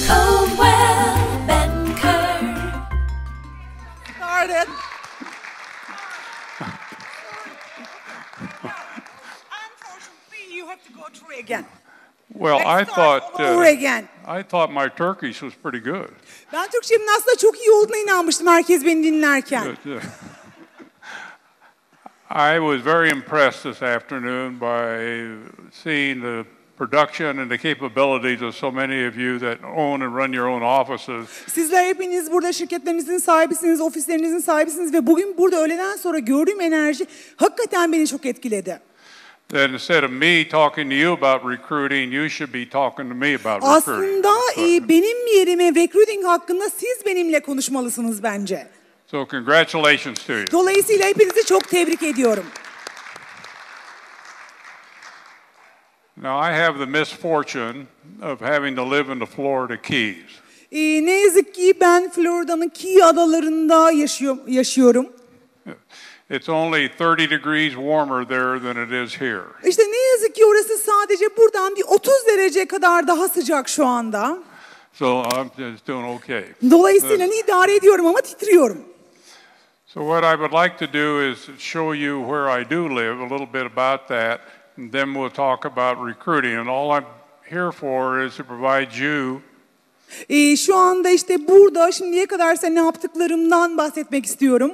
Coldwell Banker. Started. Unfortunately, you have to go through again. Well, Let's start over again. I thought my Turkish was pretty good. Ben Türkçemin aslında çok iyi olduğuna inanmıştım herkes beni dinlerken. I was very impressed this afternoon by seeing the production and the capabilities of so many of you that own and run your own offices. Sizler hepiniz burada şirketlerinizin sahibisiniz, ofislerinizin sahibisiniz ve bugün burada öğleden sonra gördüğüm enerji hakikaten beni çok etkiledi. That instead of me talking to you about recruiting, you should be talking to me about recruiting. Aslında benim yerime recruiting hakkında siz benimle konuşmalısınız bence. So congratulations to you. Dolayısıyla hepinizi çok tebrik ediyorum. Now I have the misfortune of having to live in the Florida Keys. Ne yazık ki ben Florida'nın Key adalarında yaşıyorum. It's only 30 degrees warmer there than it is here. İşte ne yazık ki orası sadece buradan bir 30 derece kadar daha sıcak şu anda. So I'm just doing okay. Dolayısıyla idare ediyorum ama titriyorum. So what I would like to do is show you where I do live, a little bit about that, and then we'll talk about recruiting. And all I'm here for is to provide you Şu anda işte burada şimdiye kadar ne yaptıklarımdan bahsetmek istiyorum.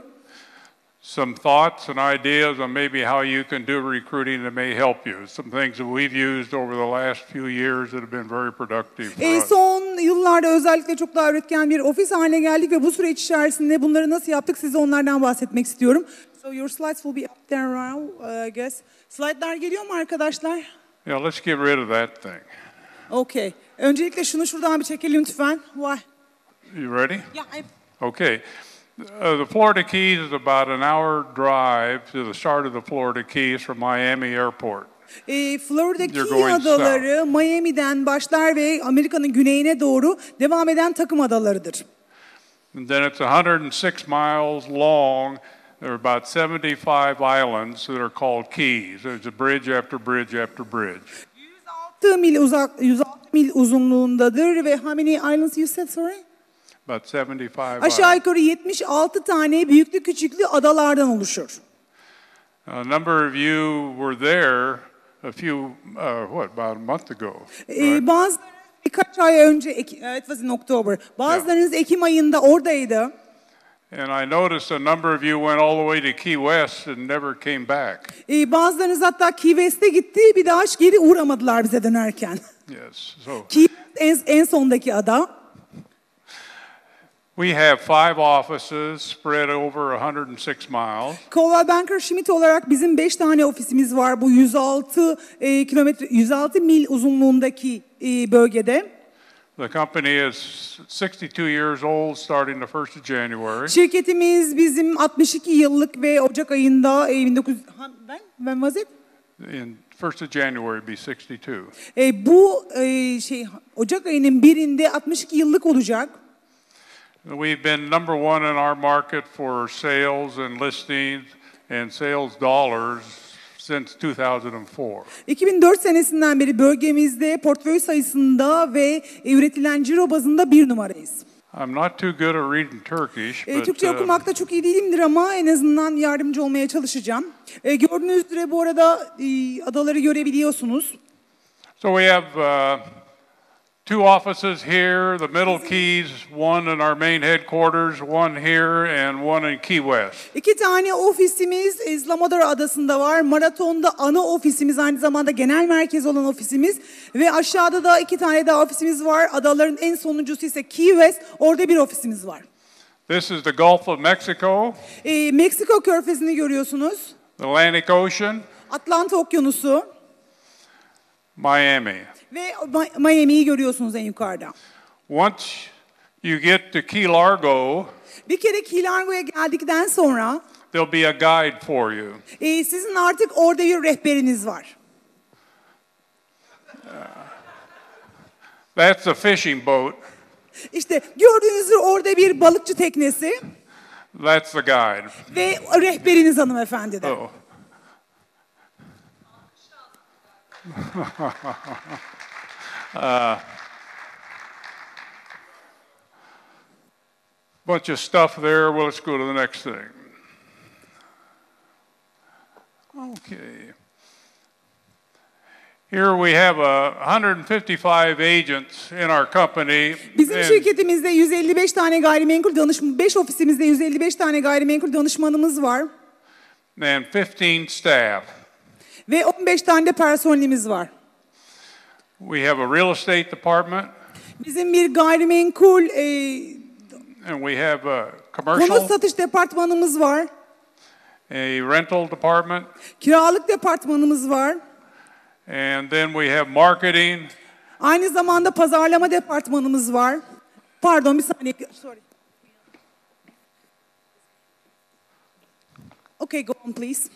some thoughts and ideas on maybe how you can do recruiting that may help you. Some things that we've used over the last few years that have been very productive for us. Son yıllarda özellikle çok daha üretken bir ofis haline geldik ve bu süreç içerisinde bunları nasıl yaptık size onlardan bahsetmek istiyorum. So your slides will be up there now, I guess. Slide'lar geliyor mu arkadaşlar? Yeah, let's get rid of that thing. Okay. Öncelikle şunu şuradan bir çekelim lütfen. Why? You ready? Yeah, Okay. The Florida Keys is about an hour drive to the start of the Florida Keys from Miami Airport. Florida Key adaları Miami'den başlar ve Amerika'nın güneyine doğru devam eden takım adalarıdır. And then it's 106 miles long. There are about 75 islands that are called keys. There's a bridge after bridge after bridge. 106 mil uzunluğundadır ve how many islands you said, sorry? About 75 Aşağı yukarı 76 tane büyüklü küçüklü adalardan oluşur. A number of you were there a few, about a month ago. Right? Bazılarınız birkaç ay önce, it was in October, bazılarınız Ekim ayında oradaydı. And I noticed a number of you went all the way to Key West and never came back. Bazılarınız hatta Key West'e gitti, bir daha hiç geri uğramadılar bize dönerken. Yes. So Key West en sondaki ada. we have 5 offices spread over 106 miles. Coldwell Banker Schmidt olarak bizim 5 tane ofisimiz var bu 106 mil uzunluğundaki bölgede. The company is 62 years old starting the 1st of January. Şirketimiz bizim 62 yıllık ve Ocak ayında when was it? In 1st of January be 62. Bu Ocak ayının birinde 62 yıllık olacak. We've been number 1 in our market for sales and listings and sales dollars since 2004. 2004 senesinden beri bölgemizde portföy sayısında ve üretilen ciro bazında bir numarayız. I'm not too good at reading Turkish, but Türkçe okumakta çok iyi değilimdir ama en azından yardımcı olmaya çalışacağım. Gördüğünüz üzere bu arada adaları görebiliyorsunuz. so we have 2 offices here, the Middle Keys, 1 in our main headquarters, 1 here, and 1 in Key West. 2 tane ofisimiz İslamadora Adası'nda var. Maraton'da ana ofisimiz, aynı zamanda genel merkez olan ofisimiz. Ve aşağıda da 2 tane daha ofisimiz var. Adaların en sonuncusu ise Key West. Orada bir ofisimiz var. This is the Gulf of Mexico. Meksiko Körfezi'ni görüyorsunuz. The Atlantic Ocean. Atlanta Okyanusu. Miami. Ve Miami'yi görüyorsunuz en yukarıda. Once you get to Key Largo, bir kere Key Largo'ya geldikten sonra there'll be a guide for you. Sizin artık orada bir rehberiniz var. That's a fishing boat. İşte gördüğünüz gibi orada bir balıkçı teknesi. That's the guide. Ve rehberiniz hanımefendi de. Oh. bunch of stuff there. Well, let's go to the next thing. Okay. Here we have 155 agents in our company. Bizim şirketimizde 155 tane gayrimenkul danışman, 5 ofisimizde 155 tane gayrimenkul danışmanımız var. And 15 staff. Ve 15 tane de personelimiz var. We have a real estate department. Bizim bir gayrimenkul And we have a konut commercial, satış departmanımız var. a rental department, Kiralık departmanımız var. and then we have marketing. Aynı zamanda pazarlama departmanımız var. Pardon bir saniye. Sorry. Okay, go on please.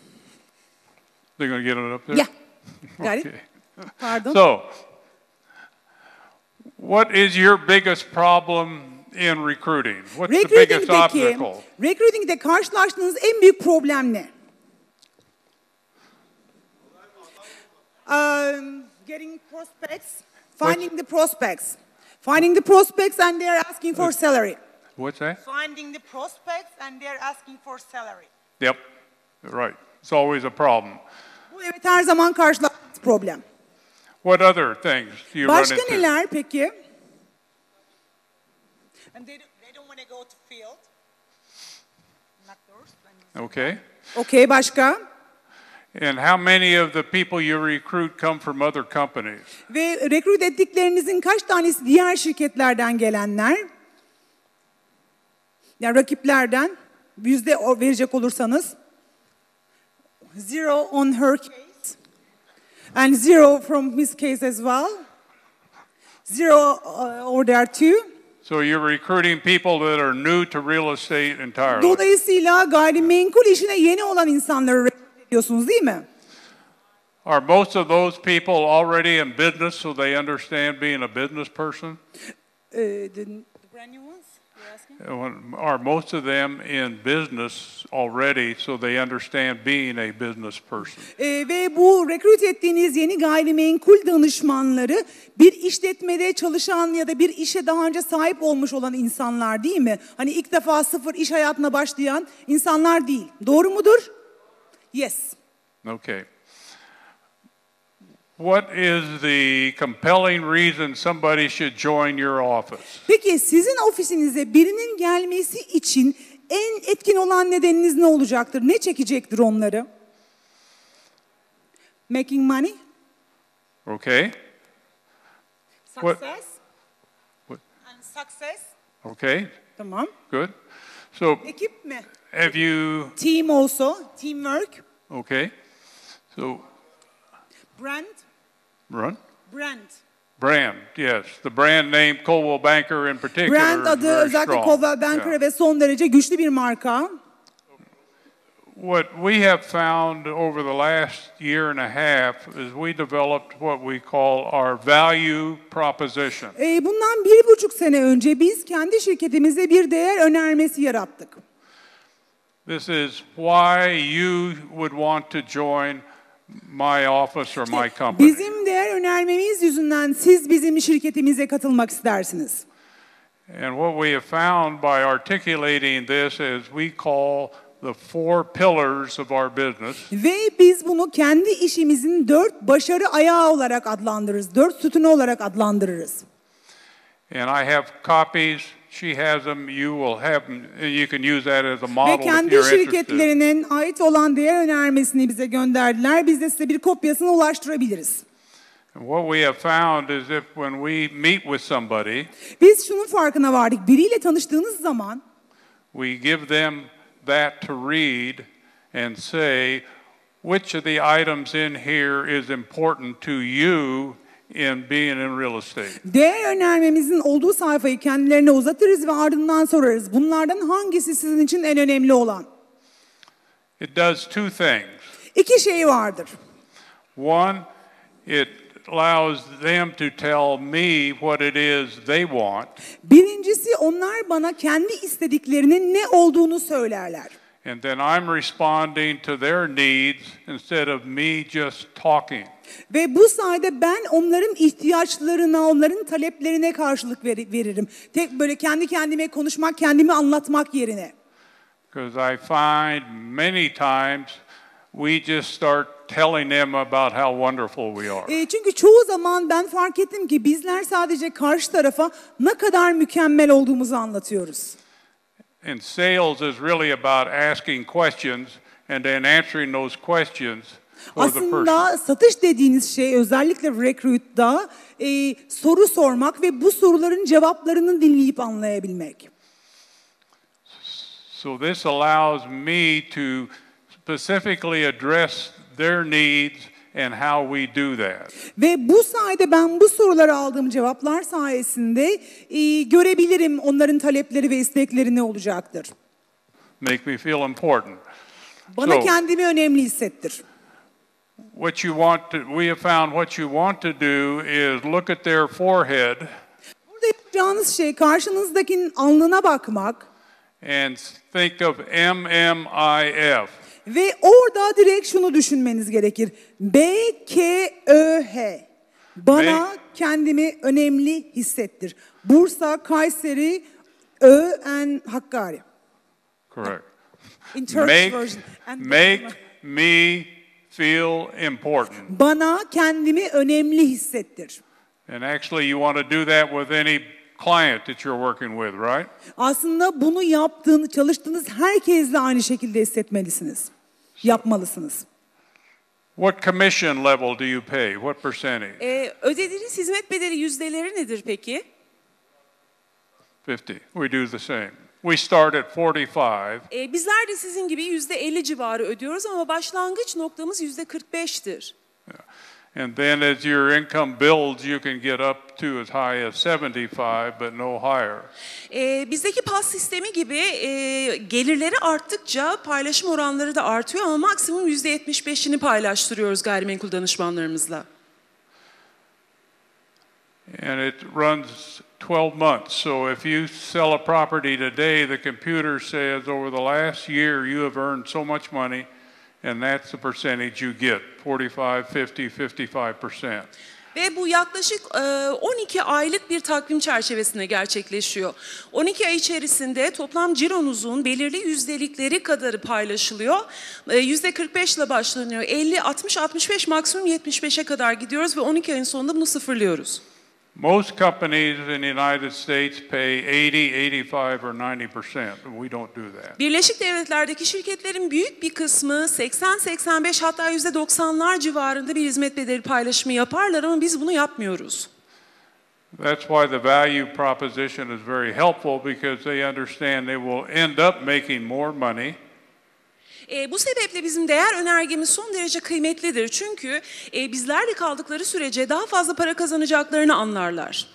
They're going to get it up there? Yeah. Got it? Okay. Pardon. So, what is your biggest problem in recruiting? What's the biggest obstacle? Recruiting'de karşılaştığınız en büyük problem ne? Getting prospects, finding the prospects. Finding the prospects and they are asking for salary. What's that? Finding the prospects and they are asking for salary. Yep, right. It's always a problem. Bu evet her zaman karşılaştığımız problem. What other things do you run Başka into? neler peki? And they don't want to go to field. Not those. Okay. Okay, başka? And how many of the people you recruit come from other companies? Ve rekrut ettiklerinizin kaç tanesi diğer şirketlerden gelenler? Yani rakiplerden yüzde verecek olursanız. 0 on her case. And 0 from his case as well. 0 over there too. So you're recruiting people that are new to real estate entirely. Dolayısıyla gayrimenkul işine yeni olan insanları rekrut ediyorsunuz değil mi? Are most of those people already in business so they understand being a business person? The brand new ones? You're asking? Are most of them in business already so they understand being a business person? Ve bu rekrut ettiğiniz yeni gayrimenkul danışmanları bir işletmede çalışan ya da bir işe daha önce sahip olmuş olan insanlar değil mi? Hani ilk defa sıfır iş hayatına başlayan insanlar değil. Doğru mudur? Yes. Okay. What is the compelling reason somebody should join your office? Peki sizin ofisinize birinin gelmesi için en etkin olan nedeniniz ne olacaktır? Ne çekecektir onları? Making money? Okay. What- Success. What- And success. Okay. Tamam. Good. So Ekip mi? have you, Team also. Teamwork. okay. So Brand. run. Brand. Brand, yes. The brand name Coldwell Banker in particular Brand is adı very özellikle strong. Coldwell Banker Yeah. ve son derece güçlü bir marka. What we have found over the last year and a half is we developed what we call our value proposition. Bundan 1,5 sene önce biz kendi şirketimizde bir değer önermesi yarattık. This is why you would want to join my office or my company. Bizim değer önermemiz yüzünden siz bizim şirketimize katılmak istersiniz. And what we have found by articulating this is we call the 4 pillars of our business. Ve biz bunu kendi işimizin 4 başarı ayağı olarak adlandırırız. 4 sütunu olarak adlandırırız. And I have copies. She has them. You will have them. And you can use that as a model Ve if kendi you're interested. şirketlerinin ait olan değer önermesini bize gönderdiler. Biz de size bir kopyasını ulaştırabiliriz. And what we have found is if when we meet with somebody, Biz şunun farkına vardık. Biriyle tanıştığınız zaman we give them that to read and say, which of the items in here is important to you in being in real estate? değer önermemizin olduğu sayfayı kendilerine uzatırız ve ardından sorarız. Bunlardan hangisi sizin için en önemli olan? It does 2 things. 2 şey vardır. One, it allows them to tell me what it is they want. Birincisi onlar bana kendi istediklerinin ne olduğunu söylerler. And then I'm responding to their needs instead of me just talking. Ve bu sayede ben onların ihtiyaçlarına, onların taleplerine karşılık veririm. Tek böyle kendi kendime konuşmak, kendimi anlatmak yerine. Because I find many times we just start telling them about how wonderful we are. Çünkü çoğu zaman ben fark ettim ki bizler sadece karşı tarafa ne kadar mükemmel olduğumuzu anlatıyoruz. And sales is really about asking questions and then answering those questions for the person. Aslında satış dediğiniz şey özellikle recruit'ta soru sormak ve bu soruların cevaplarını dinleyip anlayabilmek. So this allows me to specifically address their needs and how we do that. Ve bu sayede ben bu sorulara aldığım cevaplar sayesinde görebilirim onların talepleri ve istekleri ne olacaktır. Make me feel important. Bana kendimi önemli hissettir. What you want to, we have found what you want to do is look at their forehead. Burada yapacağınız şey karşınızdakinin alnına bakmak. And think of MMIF. Ve orada direkt şunu düşünmeniz gerekir. BKÖH. Bana kendimi önemli hissettir. Bursa, Kayseri, ÖN, Hakkari. Correct. In Turkish version. Make me feel important. Bana kendimi önemli hissettir. And actually you want to do that with any client that you're working with, right? Aslında bunu çalıştığınız herkesle aynı şekilde hissetmelisiniz. Yapmalısınız. What commission level do you pay? What percentage? Ödediğiniz hizmet bedeli yüzdeleri nedir peki? 50. We do the same. We start at 45. Bizler de sizin gibi %50 civarı ödüyoruz ama başlangıç noktamız %45'tir. And then as your income builds, you can get up to as high as 75, but no higher. Bizdeki pas sistemi gibi gelirleri arttıkça paylaşım oranları da artıyor ama maksimum %75'ini paylaştırıyoruz gayrimenkul danışmanlarımızla. And it runs 12 months. So if you sell a property today, the computer says over the last year you have earned so much money. And that's the percentage you get, 45, 50, 55%. Ve bu yaklaşık 12 aylık bir takvim çerçevesinde gerçekleşiyor. 12 ay içerisinde toplam cironuzun belirli yüzdelikleri kadarı paylaşılıyor. %45 ile başlanıyor. 50, 60, 65 maksimum 75'e kadar gidiyoruz ve 12 ayın sonunda bunu sıfırlıyoruz. Most companies in the United States pay 80, 85 or 90%. We don't do that. Birleşik Devletler'deki şirketlerin büyük bir kısmı 80, 85 hatta %90'lar civarında bir hizmet bedeli paylaşımı yaparlar ama biz bunu yapmıyoruz. That's why the value proposition is very helpful because they understand they will end up making more money. Bu sebeple bizim değer önergemiz son derece kıymetlidir. Çünkü bizlerle kaldıkları sürece daha fazla para kazanacaklarını anlarlar.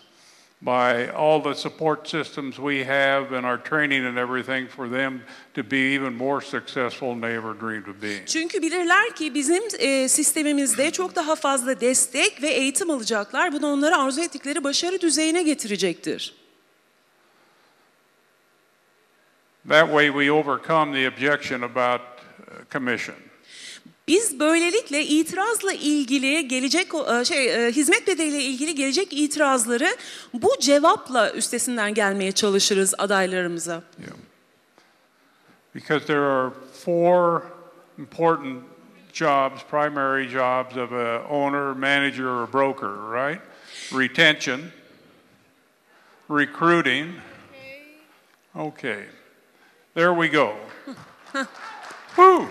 By all the support systems we have and our training and everything for them to be even more successful than they ever dreamed of being. Çünkü bilirler ki bizim sistemimizde çok daha fazla destek ve eğitim alacaklar. Bu da onları arzu ettikleri başarı düzeyine getirecektir. That way we overcome the objection about commission. Biz böylelikle itirazla ilgili gelecek hizmet bedeliyle ilgili gelecek itirazları bu cevapla üstesinden gelmeye çalışırız adaylarımıza. Yeah. Because there are 4 important jobs, primary jobs of a owner, manager or broker, right? Retention, recruiting. Okay. There we go. Woo!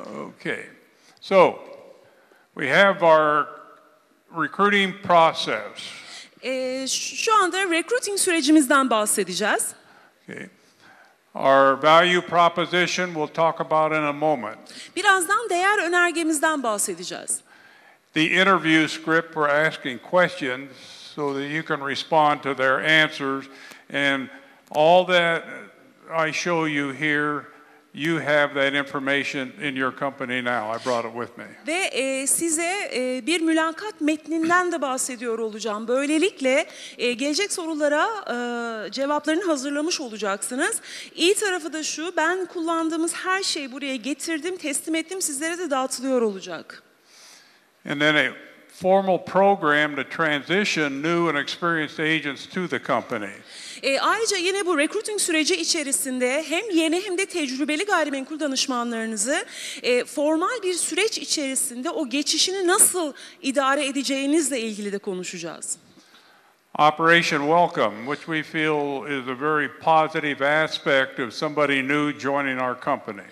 Okay. So, we have our recruiting process. Şu anda recruiting sürecimizden bahsedeceğiz. Okay. Our value proposition we'll talk about in a moment. Birazdan değer önergemizden bahsedeceğiz. The interview script, we're asking questions so that you can respond to their answers, and all that I show you here, you have that information in your company now. I brought it with me. Ve size bir mülakat metninden de bahsediyor olacağım. Böylelikle gelecek sorulara cevaplarını hazırlamış olacaksınız. İyi tarafı da şu, ben kullandığımız her şeyi buraya getirdim, teslim ettim, sizlere de dağıtılıyor olacak. And then a formal program to transition new and experienced agents to the company. Ayrıca yine bu recruiting süreci içerisinde hem yeni hem de tecrübeli gayrimenkul danışmanlarınızı formal bir süreç içerisinde o geçişini nasıl idare edeceğinizle ilgili de konuşacağız. Operation Welcome, which we feel is a very positive aspect of somebody new joining our company.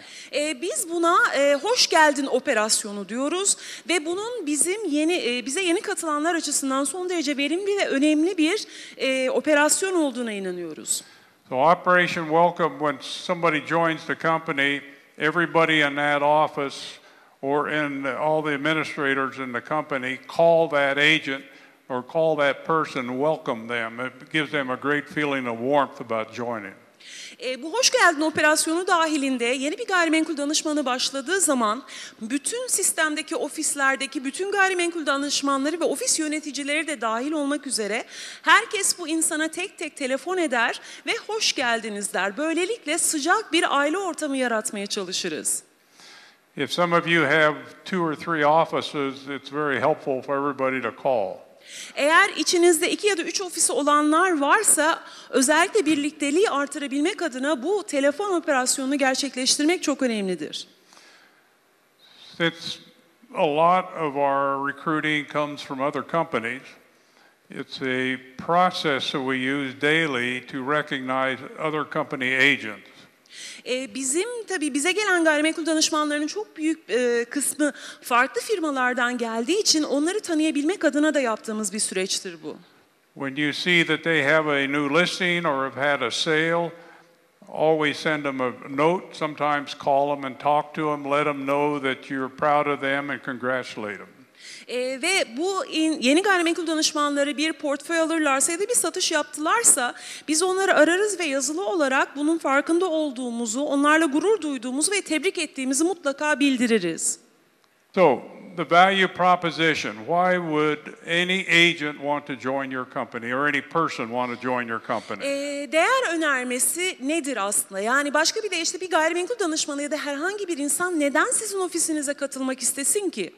Biz buna hoş geldin operasyonu diyoruz ve bunun bize yeni katılanlar açısından son derece verimli ve önemli bir operasyon olduğuna inanıyoruz. So Operation Welcome, when somebody joins the company, everybody in that office or in all the administrators in the company call that agent or call that person, welcome them. It gives them a great feeling of warmth about joining. Bu hoş geldin operasyonu dahilinde yeni bir gayrimenkul danışmanı başladığı zaman bütün sistemdeki ofislerdeki bütün gayrimenkul danışmanları ve ofis yöneticileri de dahil olmak üzere herkes bu insana tek tek telefon eder ve hoş geldiniz der. Böylelikle sıcak bir aile ortamı yaratmaya çalışırız. If some of you have 2 or 3 offices, it's very helpful for everybody to call. Eğer içinizde 2 ya da 3 ofisi olanlar varsa özellikle birlikteliği artırabilmek adına bu telefon operasyonunu gerçekleştirmek çok önemlidir. Since a lot of our recruiting comes from other companies, it's a process that we use daily to recognize other company agents. Tabii bize gelen gayrimenkul danışmanlarının çok büyük kısmı farklı firmalardan geldiği için onları tanıyabilmek adına da yaptığımız bir süreçtir bu. When you see that they have a new listing or have had a sale, always send them a note, sometimes call them and talk to them, let them know that you're proud of them and congratulate them. Ve bu yeni gayrimenkul danışmanları bir portföy alırlarsa ya da bir satış yaptılarsa biz onları ararız ve yazılı olarak bunun farkında olduğumuzu, onlarla gurur duyduğumuzu ve tebrik ettiğimizi mutlaka bildiririz. So, the value proposition, why would any agent want to join your company or any person want to join your company? Değer önermesi nedir aslında? Yani başka bir deyişle bir gayrimenkul danışmanı ya da herhangi bir insan neden sizin ofisinize katılmak istesin ki?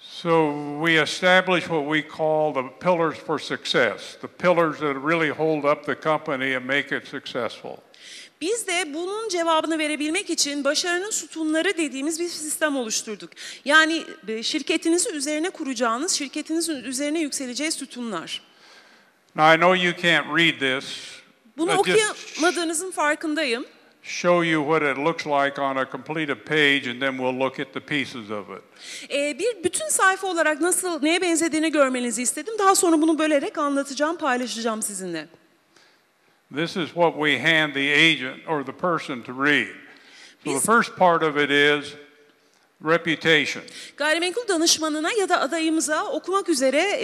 So we establish what we call the pillars for success, the pillars that really hold up the company and make it successful. Biz de bunun cevabını verebilmek için başarının sütunları dediğimiz bir sistem oluşturduk. Yani şirketinizi üzerine kuracağınız, şirketinizin üzerine yükseleceği sütunlar. Now I know you can't read this. Bunu okuyamadığınızın farkındayım. Show you what it looks like on a completed page and then we'll look at the pieces of it. Bir bütün sayfa olarak neye benzediğini görmenizi istedim. Daha sonra bunu bölerek anlatacağım, paylaşacağım sizinle. This is what we hand the agent or the person to read. So the first part of it is reputation. Gayrimenkul danışmanına ya da adayımıza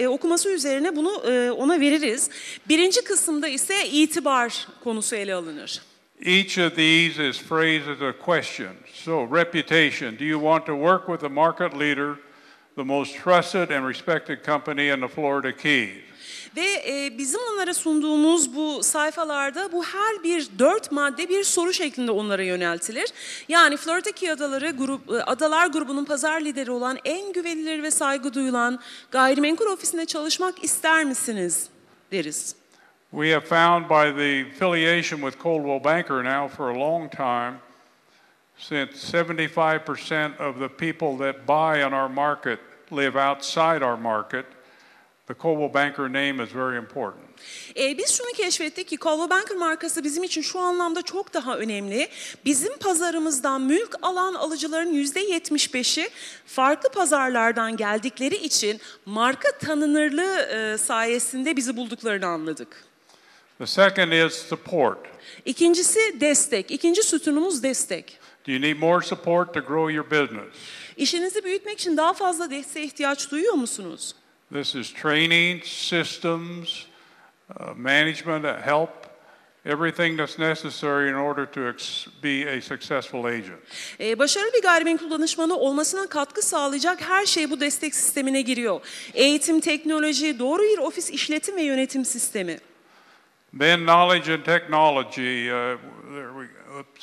okuması üzerine bunu ona veririz. Birinci kısımda ise itibar konusu ele alınır. Each of these is phrased as a question. So, reputation. Do you want to work with the market leader, the most trusted and respected company in the Florida Keys? Ve bizim onlara sunduğumuz bu sayfalarda bu her bir 4 madde bir soru şeklinde onlara yöneltilir. Yani Florida Key Adalar grubunun pazar lideri olan en güvenilir ve saygı duyulan gayrimenkul ofisinde çalışmak ister misiniz deriz. We have found by the affiliation with Coldwell Banker now for a long time, since 75% of the people that buy in our market live outside our market, the Coldwell Banker name is very important. Biz şunu keşfettik ki Coldwell Banker markası bizim için şu anlamda çok daha önemli. Bizim pazarımızdan mülk alan alıcıların %75'i farklı pazarlardan geldikleri için marka tanınırlığı sayesinde bizi bulduklarını anladık. The second is support. İkincisi destek. İkinci sütunumuz destek. Do you need more support to grow your business? İşinizi büyütmek için daha fazla desteğe ihtiyaç duyuyor musunuz? This is training, systems, management, help everything that's necessary in order to be a successful agent. Başarılı bir gayrimenkul danışmanı olmasına katkı sağlayacak her şey bu destek sistemine giriyor. Eğitim, teknoloji, doğru bir ofis işletim ve yönetim sistemi. Then knowledge and technology,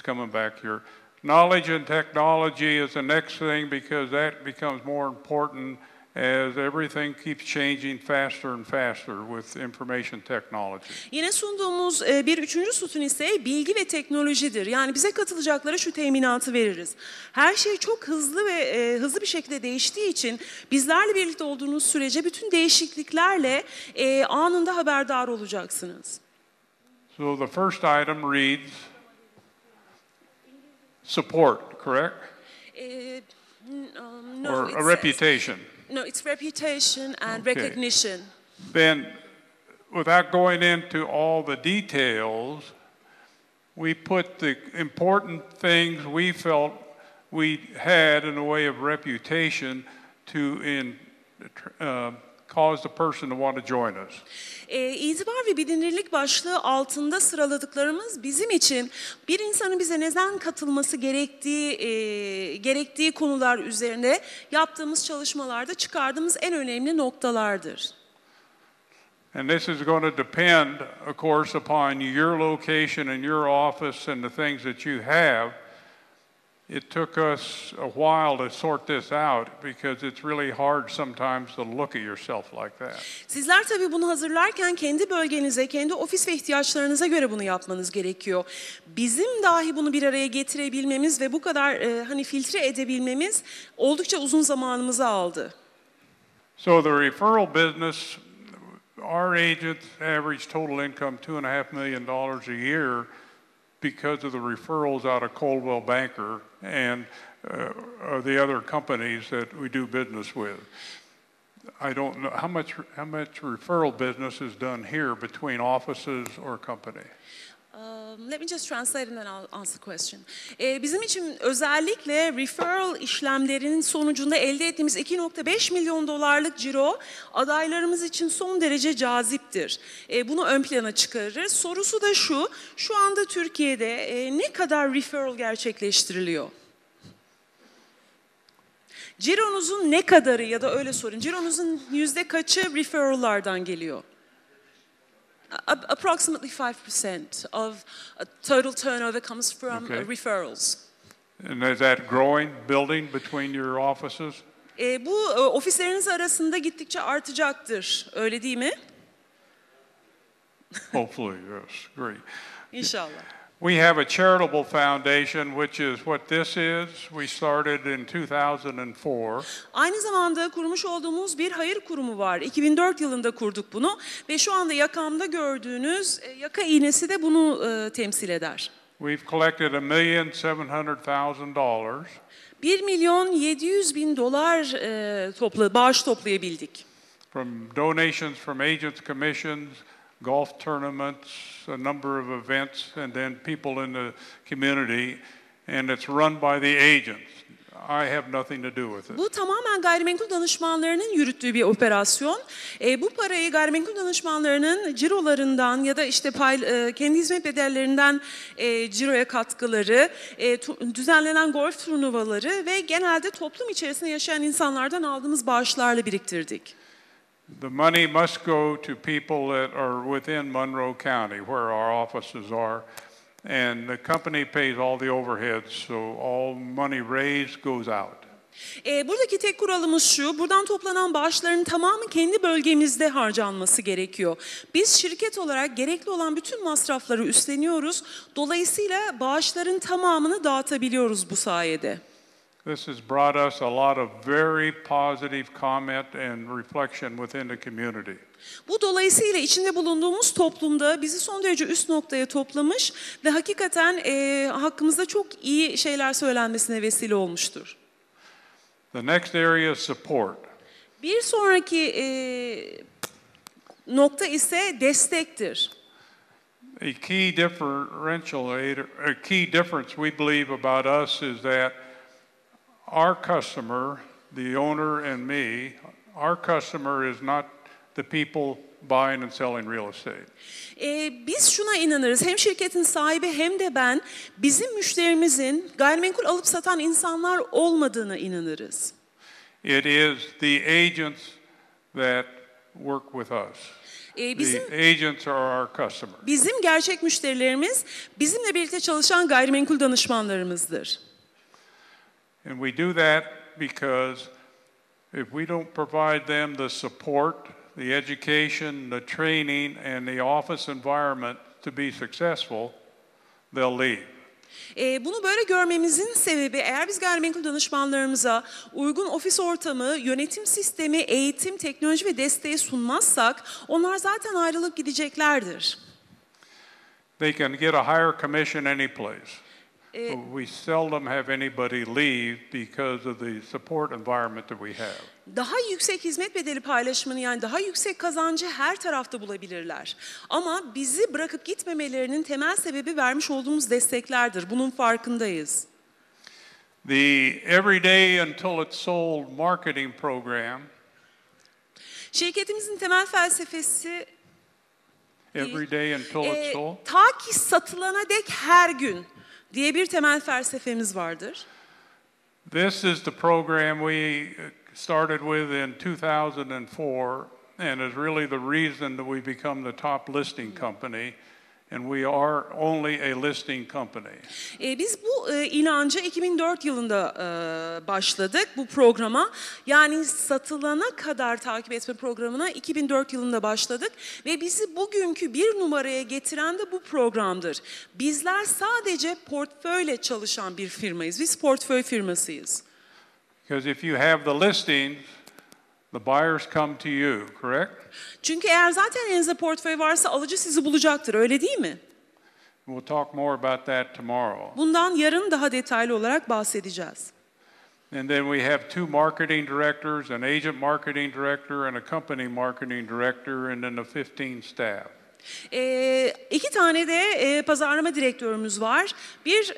coming back here. Knowledge and technology is the next thing because that becomes more important as everything keeps changing faster and faster with information technology. Yine sunduğumuz bir üçüncü sütun ise bilgi ve teknolojidir. Yani bize katılacaklara şu teminatı veririz. Her şey çok hızlı ve hızlı bir şekilde değiştiği için bizlerle birlikte olduğunuz sürece bütün değişikliklerle anında haberdar olacaksınız. So the first item reads support, correct? No, Or a reputation. No, it's reputation and Okay. recognition. Then, without going into all the details, we put the important things we felt we had in the way of reputation to cause the person to want to join us. İtibar ve bilinirlik başlığı altında sıraladıklarımız bizim için bir insanın bize neden katılması gerektiği konular üzerine yaptığımız çalışmalarda çıkardığımız en önemli noktalardır. And this is going to depend, of course, upon your location and your office and the things that you have. It took us a while to sort this out because it's really hard sometimes to look at yourself like that. Sizler tabii bunu hazırlarken kendi bölgenize, kendi ofis ve ihtiyaçlarınıza göre bunu yapmanız gerekiyor. Bizim dahi bunu bir araya getirebilmemiz ve bu kadar filtre edebilmemiz oldukça uzun zamanımızı aldı. So the referral business, our agents average total income $2.5 million a year because of the referrals out of Coldwell Banker and the other companies that we do business with. I don't know how much referral business is done here between offices or company. Let me just translate and then I'll answer the question. Bizim için özellikle referral işlemlerinin sonucunda elde ettiğimiz $2.5 milyon ciro adaylarımız için son derece caziptir. Bunu ön plana çıkarır. Sorusu da şu anda Türkiye'de ne kadar referral gerçekleştiriliyor? Cironuzun ne kadarı ya da öyle sorun. Cironuzun yüzde kaçı referral'lardan geliyor? Approximately 5% of total turnover comes from referrals. And is that growing, building between your offices? Bu ofisleriniz arasında gittikçe artacaktır. Öyle değil mi? Hopefully, yes. Great. İnşallah. We have a charitable foundation, which is what this is. We started in 2004. Aynı zamanda kurmuş olduğumuz bir hayır kurumu var. 2004 yılında kurduk bunu ve şu anda yakamda gördüğünüz yaka iğnesi de bunu temsil eder. We've collected $1,700,000. $1.7 milyon bağış toplayabildik. From donations from agents' commissions, golf tournaments, a number of events, and then people in the community, and it's run by the agents. I have nothing to do with it. Bu tamamen gayrimenkul danışmanlarının yürüttüğü bir operasyon. Bu parayı gayrimenkul danışmanlarının cirolarından ya da işte kendi hizmet bedellerinden ciroya katkıları, düzenlenen golf turnuvaları ve genelde toplum içerisinde yaşayan insanlardan aldığımız bağışlarla biriktirdik. The money must go to people that are within Monroe County, where our offices are, and the company pays all the overheads, so all money raised goes out. Buradaki tek kuralımız şu, buradan toplanan bağışların tamamı kendi bölgemizde harcanması gerekiyor. Biz şirket olarak gerekli olan bütün masrafları üstleniyoruz. Dolayısıyla bağışların tamamını dağıtabiliyoruz bu sayede. This has brought us a lot of very positive comment and reflection within the community. Bu dolayısıyla içinde bulunduğumuz toplumda bizi son derece üst noktaya toplamış ve hakikaten hakkımızda çok iyi şeyler söylenmesine vesile olmuştur. The next area is support. Bir sonraki nokta ise destektir. A key difference we believe about us is that our customer, the owner and me, our customer is not the people buying and selling real estate. Biz şuna inanırız, hem şirketin sahibi hem de ben, bizim müşterimizin gayrimenkul alıp satan insanlar olmadığına inanırız. It is the agents that work with us. The agents are our customers. Bizim gerçek müşterilerimiz, bizimle birlikte çalışan gayrimenkul danışmanlarımızdır. And we do that because if we don't provide them the support, the education, the training, and the office environment to be successful, they'll leave. Bunu böyle görmemizin sebebi, eğer biz gayrimenkul danışmanlarımıza uygun ofis ortamı, yönetim sistemi, eğitim, teknoloji ve desteği sunmazsak onlar zaten ayrılıp gideceklerdir. They can get a higher commission any place. We seldom have anybody leave because of the support environment that we have. Daha yüksek hizmet bedeli paylaşımını, yani daha yüksek kazancı her tarafta bulabilirler. Ama bizi bırakıp gitmemelerinin temel sebebi vermiş olduğumuz desteklerdir. Bunun farkındayız. The Everyday Until It's Sold marketing program. Şirketimizin temel felsefesi Every day until it's sold. Ta ki satılana dek her gün diye bir temel felsefemiz vardır. This is the program we started with in 2004 and is really the reason that we become the top listing company, and we are only a listing company. Biz bu inancı 2004 yılında başladık bu programa. Yani satılana kadar takip etme programına 2004 yılında başladık ve bizi bugünkü bir numaraya getiren de bu programdır. Bizler sadece portföyle çalışan bir firmayız. Biz portföy firmasıyız. Because if you have the listings, the buyers come to you, correct? Çünkü eğer zaten elinizde portföy varsa alıcı sizi bulacaktır, öyle değil mi? We'll talk more about that tomorrow. Bundan yarın daha detaylı olarak bahsedeceğiz. And then we have 2 marketing directors, an agent marketing director and a company marketing director, and then the 15 staff. 2 tane de pazarlama direktörümüz var. Bir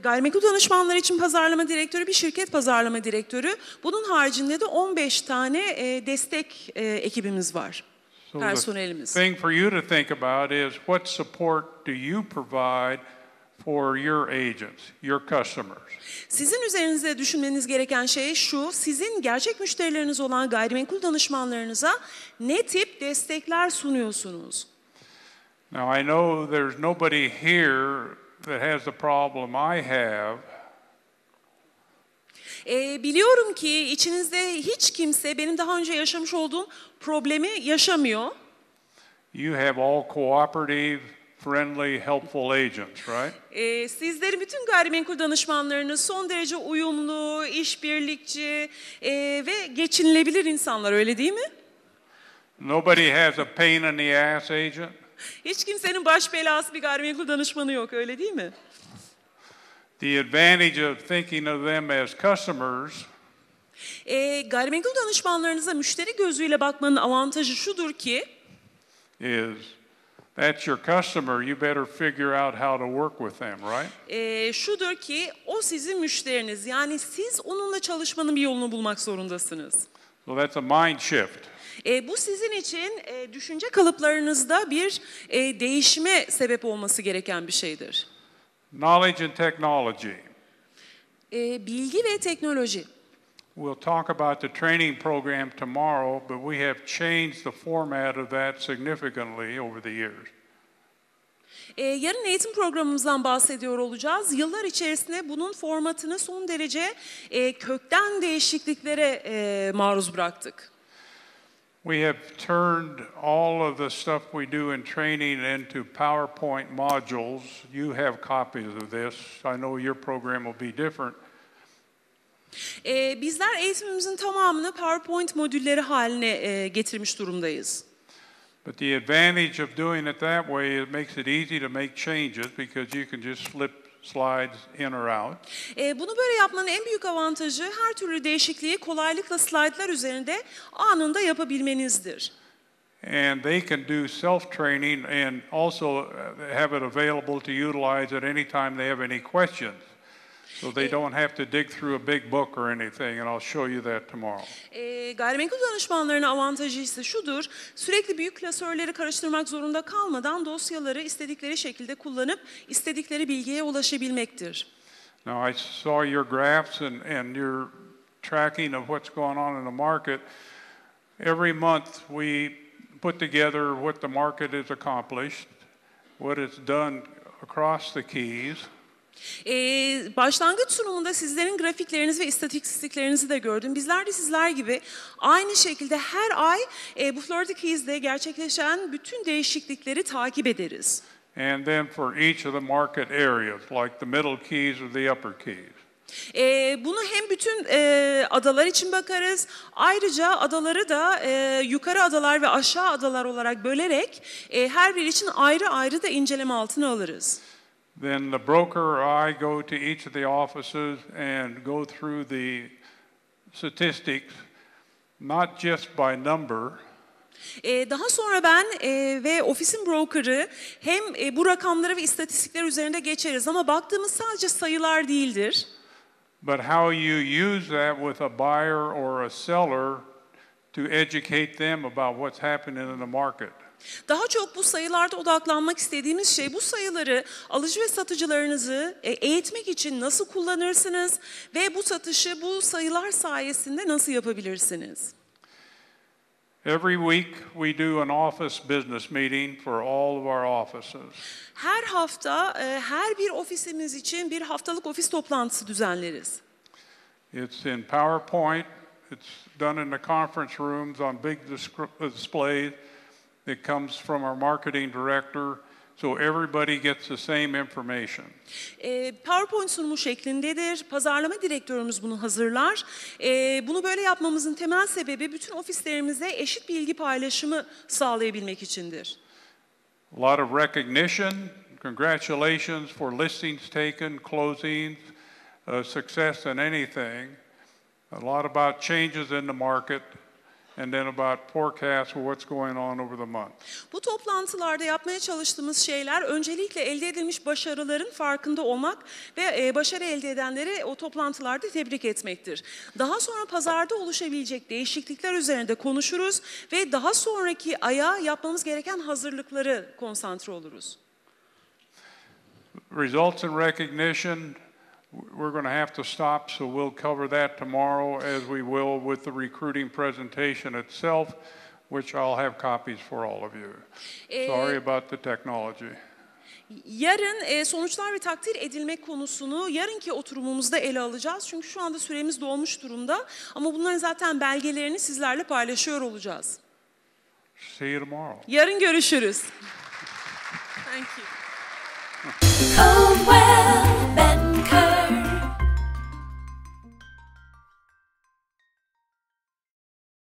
gayrimenkul danışmanları için pazarlama direktörü, bir şirket pazarlama direktörü. Bunun haricinde de 15 tane destek ekibimiz var. So Personelimiz. the thing for you to think about is what support do you provide for your agents, your customers? Sizin üzerinizde düşünmeniz gereken şey şu: sizin gerçek müşterileriniz olan gayrimenkul danışmanlarınıza ne tip destekler sunuyorsunuz? Now, I know there's nobody here that has the problem I have. Biliyorum ki içinizde hiç kimse benim daha önce yaşamış olduğum problemi yaşamıyor. You have all cooperative, friendly, helpful agents, right? Sizlerin bütün gayrimenkul danışmanlarınız son derece uyumlu, işbirlikçi ve geçinilebilir insanlar, öyle değil mi? Nobody has a pain in the ass agent. Hiç kimsenin baş belası bir gayrimenkul danışmanı yok, öyle değil mi? The advantage of thinking of them as customers Gayrimenkul danışmanlarınıza müşteri gözüyle bakmanın avantajı şudur ki, is that's your customer, you better figure out how to work with them, right? şudur ki o sizin müşteriniz. Yani siz onunla çalışmanın bir yolunu bulmak zorundasınız. So that's a mind shift. Bu sizin için düşünce kalıplarınızda bir değişime sebep olması gereken bir şeydir. Knowledge and technology. Bilgi ve teknoloji. We'll talk about the training program tomorrow, but we have changed the format of that significantly over the years. Yarın eğitim programımızdan bahsediyor olacağız. Yıllar içerisinde bunun formatını son derece kökten değişikliklere maruz bıraktık. We have turned all of the stuff we do in training into PowerPoint modules. You have copies of this. I know your program will be different. Bizler eğitimimizin tamamını PowerPoint modülleri haline getirmiş durumdayız. But the advantage of doing it that way, it makes it easy to make changes because you can just flip slides in or out. Bunu böyle yapmanın en büyük avantajı her türlü değişikliği kolaylıkla slaytlar üzerinde anında yapabilmenizdir. And they can do self-training and also have it available to utilize at any time they have any questions. So they don't have to dig through a big book or anything, and I'll show you that tomorrow. Gayrimenkul danışmanlarının avantajı ise şudur, sürekli büyük klasörleri karıştırmak zorunda kalmadan dosyaları istedikleri şekilde kullanıp istedikleri bilgiye ulaşabilmektir. Now I saw your graphs and your tracking of what's going on in the market. Every month we put together what the market has accomplished, what it's done across the keys. Başlangıç sunumunda sizlerin grafiklerinizi ve istatistiklerinizi de gördüm. Bizler de sizler gibi aynı şekilde her ay bu Florida Keys'de gerçekleşen bütün değişiklikleri takip ederiz. And then for each of the market areas, like the middle keys or the upper keys. Bunu hem bütün adalar için bakarız, ayrıca adaları da yukarı adalar ve aşağı adalar olarak bölerek her biri için ayrı ayrı da inceleme altına alırız. Then the broker or I go to each of the offices and go through the statistics, not just by number. Daha sonra ben ve ofisin broker'ı hem bu rakamları ve istatistikler üzerinde geçeriz ama baktığımız sadece sayılar değildir. But how you use that with a buyer or a seller to educate them about what's happening in the market. Daha çok bu sayılarda odaklanmak istediğimiz şey bu sayıları alıcı ve satıcılarınızı eğitmek için nasıl kullanırsınız ve bu satışı bu sayılar sayesinde nasıl yapabilirsiniz? Every week we do an office business meeting for all of our offices. Her hafta her bir ofisimiz için bir haftalık ofis toplantısı düzenleriz. It's in PowerPoint. It's done in the conference rooms on big displays. It comes from our marketing director, so everybody gets the same information. PowerPoint sunumu şeklindedir. Pazarlama direktörümüz bunu hazırlar. Bunu böyle yapmamızın temel sebebi bütün ofislerimize eşit bilgi paylaşımı sağlayabilmek içindir. A lot of recognition, congratulations for listings taken, closings, success in anything. A lot about changes in the market. And then about forecasts for what's going on over the month. Bu toplantılarda yapmaya çalıştığımız şeyler öncelikle elde edilmiş başarıların farkında olmak ve başarı elde edenleri o toplantılarda tebrik etmektir. Daha sonra pazarda oluşabilecek değişiklikler üzerinde konuşuruz ve daha sonraki aya yapmamız gereken hazırlıkları konsantre oluruz. Results and recognition. We're going to have to stop, so we'll cover that tomorrow as we will with the recruiting presentation itself, which I'll have copies for all of you. Sorry about the technology. Yarın sonuçlar ve takdir edilme konusunu yarınki oturumumuzda ele alacağız. Çünkü şu anda süremiz dolmuş durumda. Ama bunların zaten belgelerini sizlerle paylaşıyor olacağız. See you tomorrow. Yarın görüşürüz. Thank you. Coldwell.